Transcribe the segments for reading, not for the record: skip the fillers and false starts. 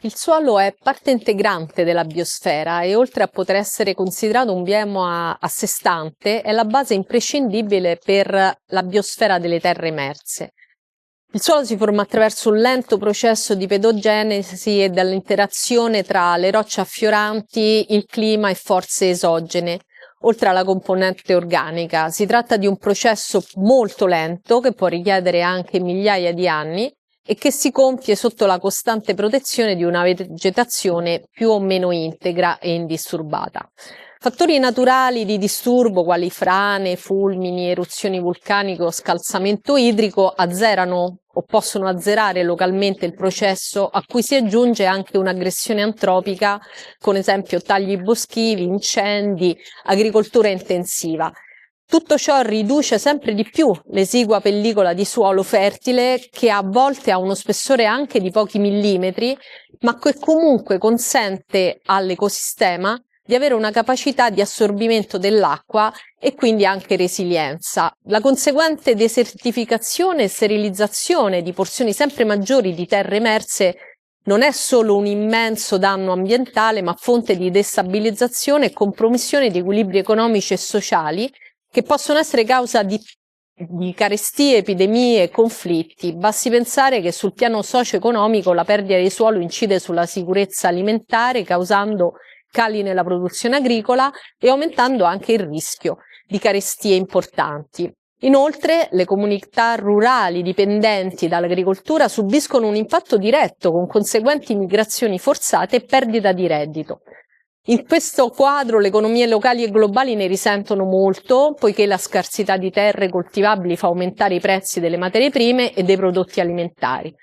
Il suolo è parte integrante della biosfera e oltre a poter essere considerato un biomo a sé stante, è la base imprescindibile per la biosfera delle terre emerse. Il suolo si forma attraverso un lento processo di pedogenesi e dall'interazione tra le rocce affioranti, il clima e forze esogene, oltre alla componente organica. Si tratta di un processo molto lento che può richiedere anche migliaia di anni e che si compie sotto la costante protezione di una vegetazione più o meno integra e indisturbata. Fattori naturali di disturbo quali frane, fulmini, eruzioni vulcaniche o scalzamento idrico azzerano o possono azzerare localmente il processo, a cui si aggiunge anche un'aggressione antropica, con esempio tagli boschivi, incendi, agricoltura intensiva. Tutto ciò riduce sempre di più l'esigua pellicola di suolo fertile, che a volte ha uno spessore anche di pochi millimetri, ma che comunque consente all'ecosistema di avere una capacità di assorbimento dell'acqua e quindi anche resilienza. La conseguente desertificazione e sterilizzazione di porzioni sempre maggiori di terre emerse non è solo un immenso danno ambientale, ma fonte di destabilizzazione e compromissione di equilibri economici e sociali che possono essere causa di carestie, epidemie e conflitti. Basti pensare che sul piano socio-economico la perdita di suolo incide sulla sicurezza alimentare, causando cali nella produzione agricola e aumentando anche il rischio di carestie importanti. Inoltre, le comunità rurali dipendenti dall'agricoltura subiscono un impatto diretto con conseguenti migrazioni forzate e perdita di reddito. In questo quadro le economie locali e globali ne risentono molto, poiché la scarsità di terre coltivabili fa aumentare i prezzi delle materie prime e dei prodotti alimentari.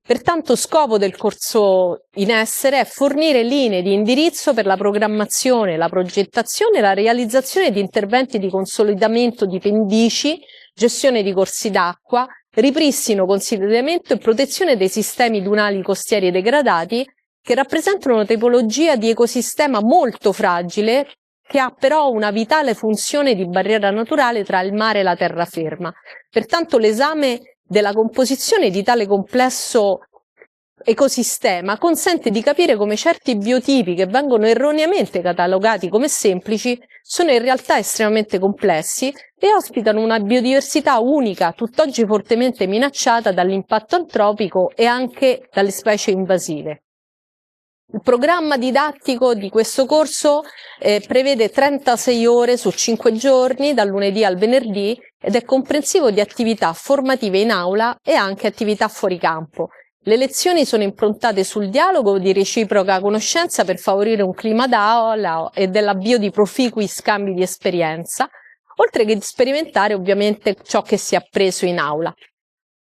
Pertanto, scopo del corso in essere è fornire linee di indirizzo per la programmazione, la progettazione e la realizzazione di interventi di consolidamento di pendici, gestione di corsi d'acqua, ripristino, consolidamento e protezione dei sistemi dunali costieri e degradati, che rappresentano una tipologia di ecosistema molto fragile, che ha però una vitale funzione di barriera naturale tra il mare e la terraferma. Pertanto l'esame della composizione di tale complesso ecosistema consente di capire come certi biotipi, che vengono erroneamente catalogati come semplici, sono in realtà estremamente complessi e ospitano una biodiversità unica, tutt'oggi fortemente minacciata dall'impatto antropico e anche dalle specie invasive. Il programma didattico di questo corso prevede 36 ore su 5 giorni, dal lunedì al venerdì, ed è comprensivo di attività formative in aula e anche attività fuori campo. Le lezioni sono improntate sul dialogo di reciproca conoscenza per favorire un clima d'aula e dell'avvio di proficui scambi di esperienza, oltre che di sperimentare ovviamente ciò che si è appreso in aula.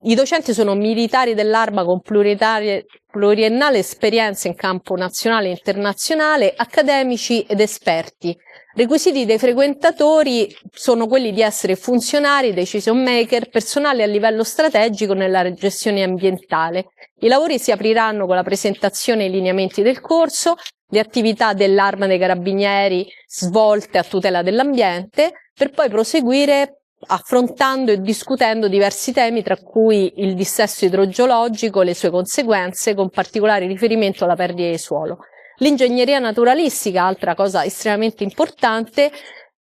I docenti sono militari dell'Arma con pluriennale esperienza in campo nazionale e internazionale, accademici ed esperti. Requisiti dei frequentatori sono quelli di essere funzionari, decision maker, personale a livello strategico nella gestione ambientale. I lavori si apriranno con la presentazione e i lineamenti del corso, le attività dell'Arma dei Carabinieri svolte a tutela dell'ambiente, per poi proseguire affrontando e discutendo diversi temi, tra cui il dissesto idrogeologico e le sue conseguenze, con particolare riferimento alla perdita di suolo. L'ingegneria naturalistica, altra cosa estremamente importante,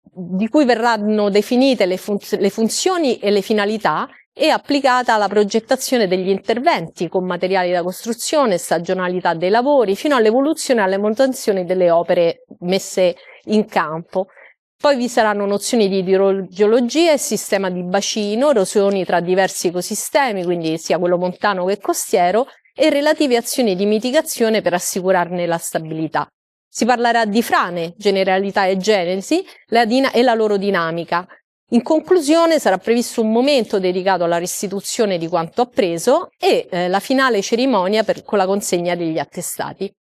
di cui verranno definite le funzioni e le finalità, e applicata alla progettazione degli interventi con materiali da costruzione, stagionalità dei lavori, fino all'evoluzione e alle manutenzioni delle opere messe in campo. Poi vi saranno nozioni di idrogeologia e sistema di bacino, erosioni tra diversi ecosistemi, quindi sia quello montano che costiero, e relative azioni di mitigazione per assicurarne la stabilità. Si parlerà di frane, generalità e genesi e la loro dinamica. In conclusione sarà previsto un momento dedicato alla restituzione di quanto appreso e la finale cerimonia con la consegna degli attestati.